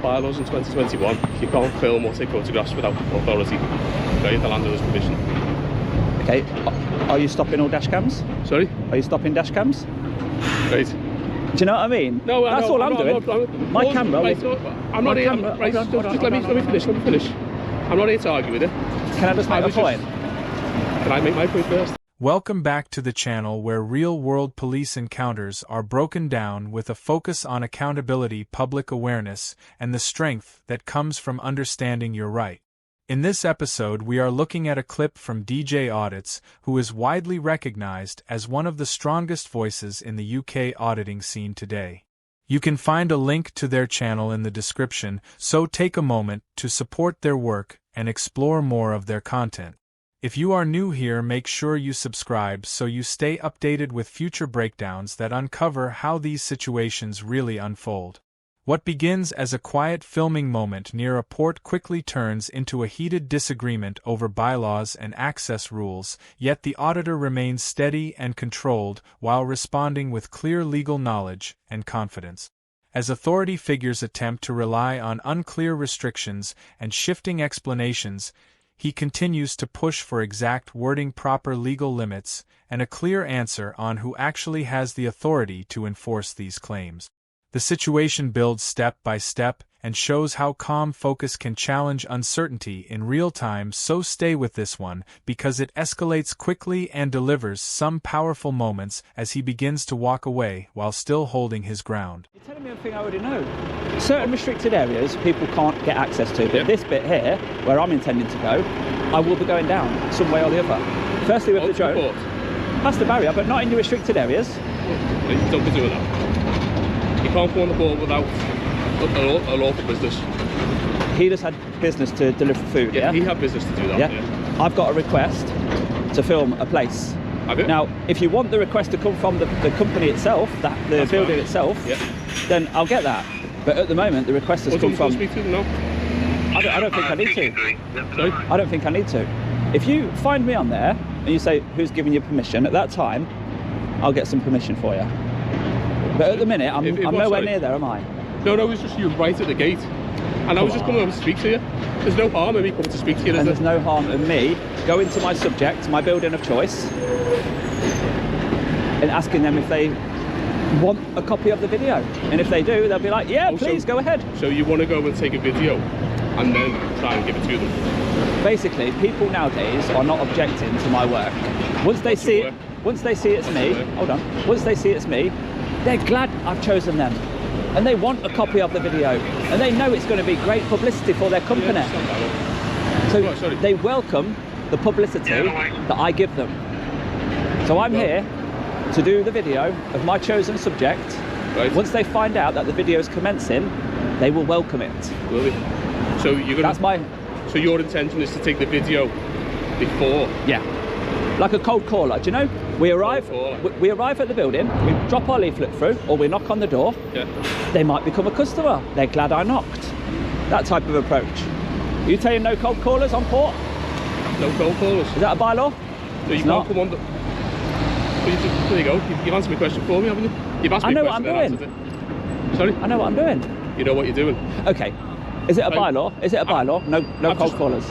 bylaws in 2021. You can't film or take photographs without authority. Okay, the landowner's permission. Okay, are you stopping all dash cams? Sorry? Are you stopping dash cams? Right. Do you know what I mean? No, that's all I'm doing. My camera. Right, I'm not here. Right, just let me finish. I'm not here to argue with it. Can I just make a point? Can I make my point first? Welcome back to the channel where real-world police encounters are broken down with a focus on accountability, public awareness, and the strength that comes from understanding your right. In this episode, we are looking at a clip from DJ Audits, who is widely recognized as one of the strongest voices in the UK auditing scene today. You can find a link to their channel in the description, so take a moment to support their work and explore more of their content. If you are new here, make sure you subscribe so you stay updated with future breakdowns that uncover how these situations really unfold. What begins as a quiet filming moment near a port quickly turns into a heated disagreement over bylaws and access rules, yet the auditor remains steady and controlled while responding with clear legal knowledge and confidence. As authority figures attempt to rely on unclear restrictions and shifting explanations, he continues to push for exact wording, proper legal limits, and a clear answer on who actually has the authority to enforce these claims. The situation builds step by step and shows how calm focus can challenge uncertainty in real time, so stay with this one because it escalates quickly and delivers some powerful moments as he begins to walk away while still holding his ground. You're telling me everything I already know. Certain restricted areas people can't get access to, but this bit here, where I'm intending to go, I will be going down some way or the other. Firstly with the drone, past the barrier, but not in your restricted areas. It's nothing to do with that. You can't go on the board without a lawful business. He just had business to deliver food, yeah? He had business to do that, yeah. I've got a request to film a place. Have you? Now, if you want the request to come from the company itself, the building itself, then I'll get that. But at the moment, the request has come from... Speak to them now? I don't think I need to. Sorry? I don't think I need to. If you find me on there, and you say, who's giving you permission, at that time, I'll get some permission for you. But at the minute, I'm nowhere near there, am I? No, it's just you right at the gate. And I was just coming over to speak to you. There's no harm in me coming to speak to you, and there's no harm in me going to my subject, my building of choice, and asking them if they want a copy of the video. And if they do, they'll be like, yeah, please, go ahead. So you want to go and take a video and then try and give it to them? Basically, people nowadays are not objecting to my work. Once they see it's me, hold on, once they see it's me, they're glad I've chosen them. And they want a copy of the video. And they know it's going to be great publicity for their company. So they welcome the publicity that I give them. So I'm here to do the video of my chosen subject. Right. Once they find out that the video is commencing, they will welcome it. Will they? So you're gonna, So your intention is to take the video before? Yeah. Like a cold caller, do you know? We arrive at the building, we drop our leaflet through, or we knock on the door. Yeah. They might become a customer. They're glad I knocked. That type of approach. Are you saying no cold callers on port? No cold callers. Is that a bylaw? No, you can't come on the... There you go. You've answered my question for me, haven't you? You've asked me a question. I know what I'm doing. Sorry? I know what I'm doing. You know what you're doing. Okay. Is it a bylaw? Is it a bylaw? No cold callers.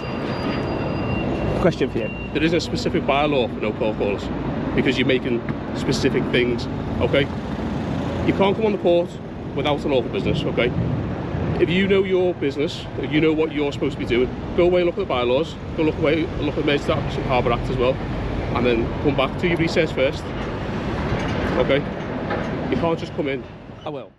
Question for you. There isn't a specific bylaw for no cold callers because you're making specific things, okay? You can't come on the port without an lawful business, okay? If you know your business, if you know what you're supposed to be doing, go away and look at the bylaws, go look at Mersey and Harbour Act as well, and then come back to your research first, okay? You can't just come in. I will.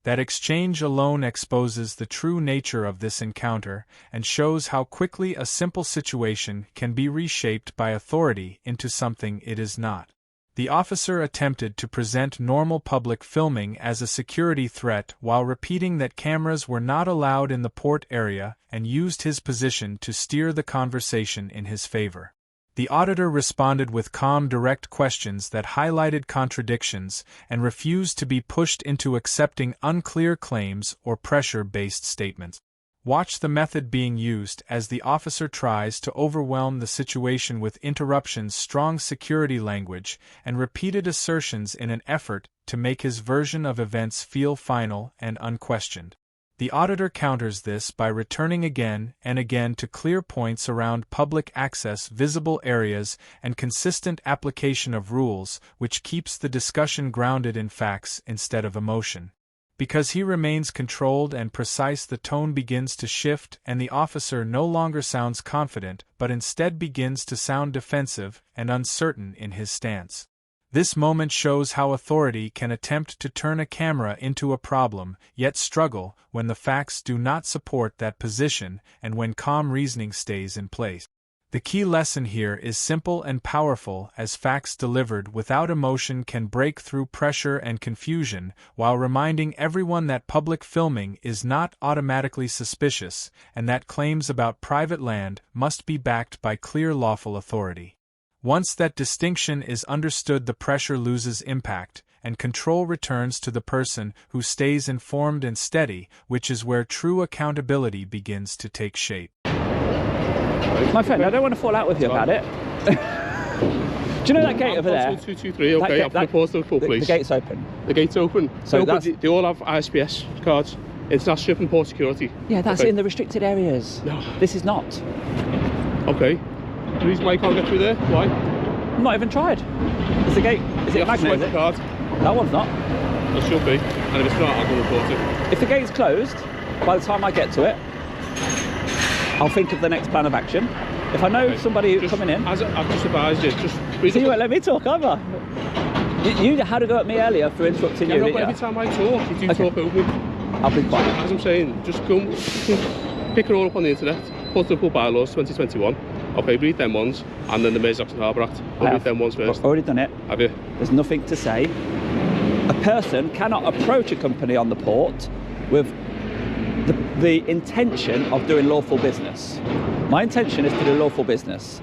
That exchange alone exposes the true nature of this encounter and shows how quickly a simple situation can be reshaped by authority into something it is not. The officer attempted to present normal public filming as a security threat while repeating that cameras were not allowed in the port area and used his position to steer the conversation in his favor. The auditor responded with calm, direct questions that highlighted contradictions and refused to be pushed into accepting unclear claims or pressure-based statements. Watch the method being used as the officer tries to overwhelm the situation with interruptions, strong security language, and repeated assertions in an effort to make his version of events feel final and unquestioned. The auditor counters this by returning again and again to clear points around public access, visible areas, and consistent application of rules, which keeps the discussion grounded in facts instead of emotion. Because he remains controlled and precise, the tone begins to shift, and the officer no longer sounds confident, but instead begins to sound defensive and uncertain in his stance. This moment shows how authority can attempt to turn a camera into a problem, yet struggle when the facts do not support that position and when calm reasoning stays in place. The key lesson here is simple and powerful, as facts delivered without emotion can break through pressure and confusion, while reminding everyone that public filming is not automatically suspicious, and that claims about private land must be backed by clear lawful authority. Once that distinction is understood, the pressure loses impact, and control returns to the person who stays informed and steady, which is where true accountability begins to take shape. My friend, I don't want to fall out with you about it. Do you know that gate over there? 223, okay, I've reported to the full police. The gate's open. The gate's open. So no, they all have ISPS cards. International Ship and Port Security. Yeah, that's in the restricted areas. No. This is not. Okay. The reason why you can't get through there? Why? I've not even tried. Is the gate, is it magnet? Card. That one's not. It should be. And if it's not, I'll go report it. If the gate's closed, by the time I get to it, I'll think of the next plan of action. If I know somebody who's coming in... As I've just advised you, just... So you won't let me talk, either. You had to go at me earlier for interrupting you, didn't you? Every time I talk, you do talk over me. I'll be quiet. As I'm saying, just go, pick it all up on the internet, Portable Bylaws 2021. Okay, read them ones, and then the Mersey Harbour Act. I'll read them ones first. I've already done it. Have you? There's nothing to say. A person cannot approach a company on the port with the intention of doing lawful business. My intention is to do lawful business.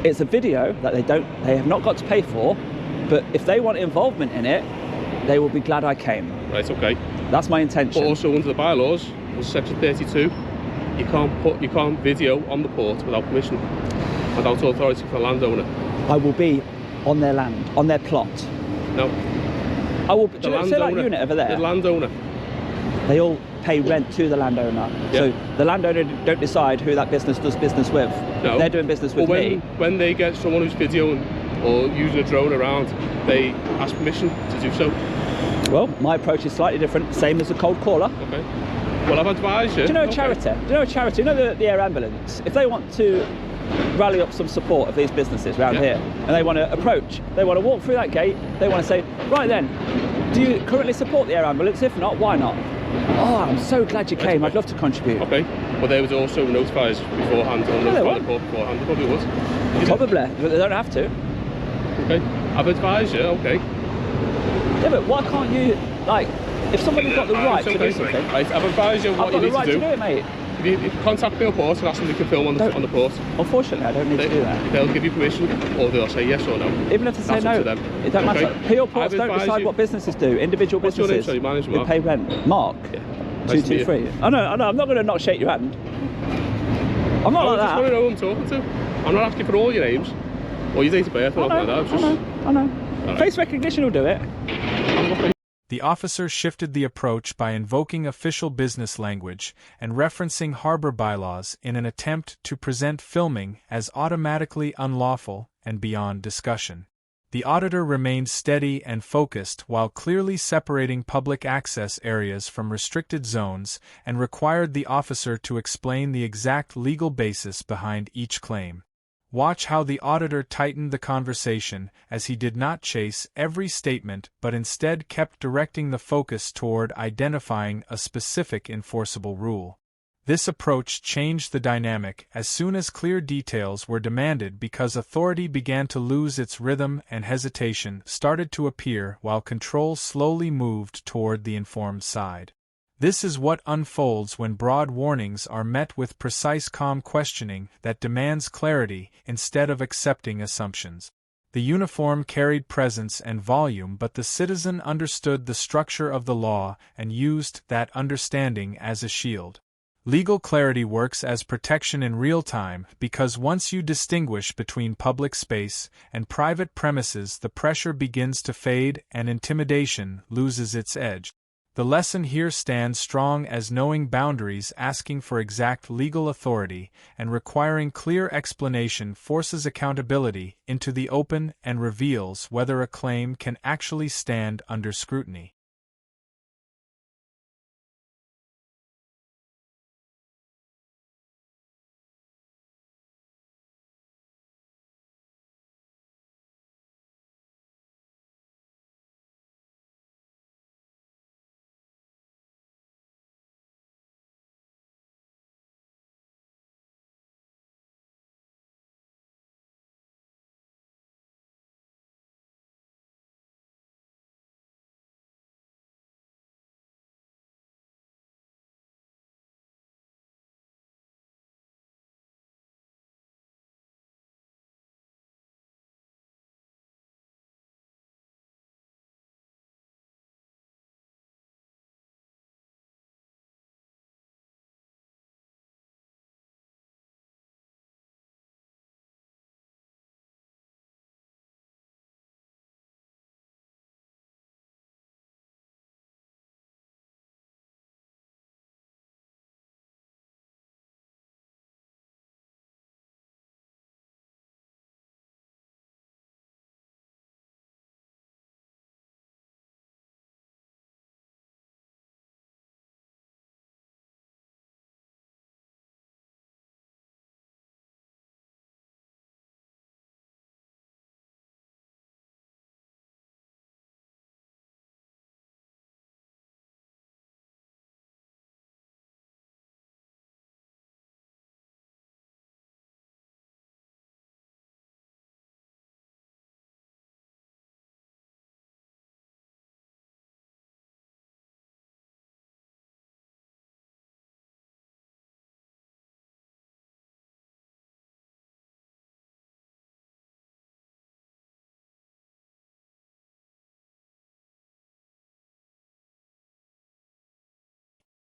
It's a video that they have not got to pay for, but if they want involvement in it, they will be glad I came. Right, okay. That's my intention. But also under the bylaws, section 32, you can't video on the port without permission, without authority from the landowner. I will be on their land, on their plot. No. I will. Do you know, say that unit over there? The landowner. They all pay rent to the landowner. Yeah. So the landowner don't decide who that business does business with. No. They're doing business with me. When they get someone who's videoing or using a drone around, they ask permission to do so. Well, my approach is slightly different, same as a cold caller. Okay. Well, I've advised you. Do you know a charity? Do you know a charity? You know the air ambulance? If they want to rally up some support of these businesses around here, and they want to approach, they want to walk through that gate, they want to say, right then, do you currently support the air ambulance? If not, why not? Oh, I'm so glad you came. I'd love to contribute. Okay. Well, they would also notify us beforehand, or notify the port beforehand. They probably would. Probably, but they don't have to. Okay. I've advised you, okay. Yeah, but why can't you, like, if somebody's got the right to do something... Right, I've advised you what you need to do. I've got the right to do it, mate. If you contact the port and ask them if you can film on the port. Unfortunately, I don't need to do that. They'll give you permission, or they'll say yes or no. Even if they say no, it don't matter. PO ports don't decide what businesses do. Individual businesses who pay rent. Mark, yeah. 223. I know, I'm not going to not shake your hand. I'm not like that. I just want to know who I'm talking to. I'm not asking for all your names, or your date of birth, or anything like that. I know. Right. Face recognition will do it. The officer shifted the approach by invoking official business language and referencing harbor bylaws in an attempt to present filming as automatically unlawful and beyond discussion. The auditor remained steady and focused while clearly separating public access areas from restricted zones and required the officer to explain the exact legal basis behind each claim. Watch how the auditor tightened the conversation, as he did not chase every statement but instead kept directing the focus toward identifying a specific enforceable rule. This approach changed the dynamic as soon as clear details were demanded, because authority began to lose its rhythm and hesitation started to appear while control slowly moved toward the informed side. This is what unfolds when broad warnings are met with precise, calm questioning that demands clarity instead of accepting assumptions. The uniform carried presence and volume, but the citizen understood the structure of the law and used that understanding as a shield. Legal clarity works as protection in real time, because once you distinguish between public space and private premises, the pressure begins to fade and intimidation loses its edge. The lesson here stands strong as knowing boundaries, asking for exact legal authority, and requiring clear explanation forces accountability into the open and reveals whether a claim can actually stand under scrutiny.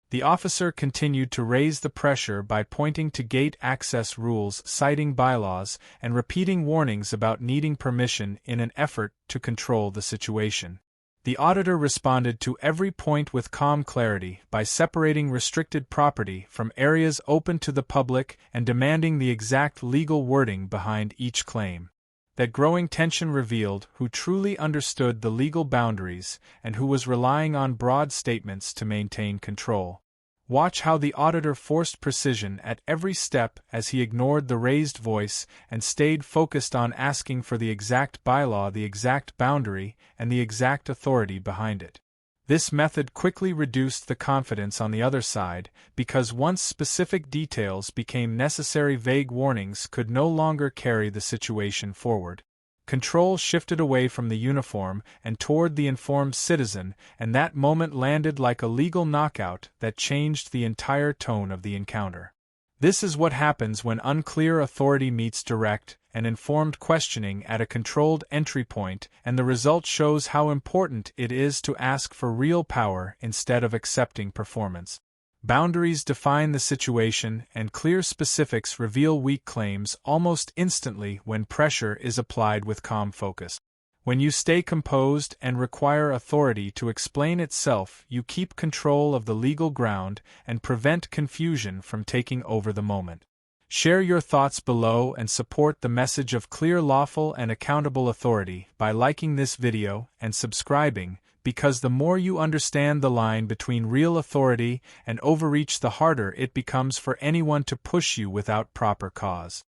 The officer continued to raise the pressure by pointing to gate access rules, citing bylaws, and repeating warnings about needing permission in an effort to control the situation. The auditor responded to every point with calm clarity by separating restricted property from areas open to the public and demanding the exact legal wording behind each claim. That growing tension revealed who truly understood the legal boundaries and who was relying on broad statements to maintain control. Watch how the auditor forced precision at every step as he ignored the raised voice and stayed focused on asking for the exact bylaw, the exact boundary, and the exact authority behind it. This method quickly reduced the confidence on the other side, because once specific details became necessary, vague warnings could no longer carry the situation forward. Control shifted away from the uniform and toward the informed citizen, and that moment landed like a legal knockout that changed the entire tone of the encounter. This is what happens when unclear authority meets direct and informed questioning at a controlled entry point, and the result shows how important it is to ask for real power instead of accepting performance. Boundaries define the situation, and clear specifics reveal weak claims almost instantly when pressure is applied with calm focus. When you stay composed and require authority to explain itself, you keep control of the legal ground and prevent confusion from taking over the moment. Share your thoughts below and support the message of clear, lawful, and accountable authority by liking this video and subscribing, because the more you understand the line between real authority and overreach, the harder it becomes for anyone to push you without proper cause.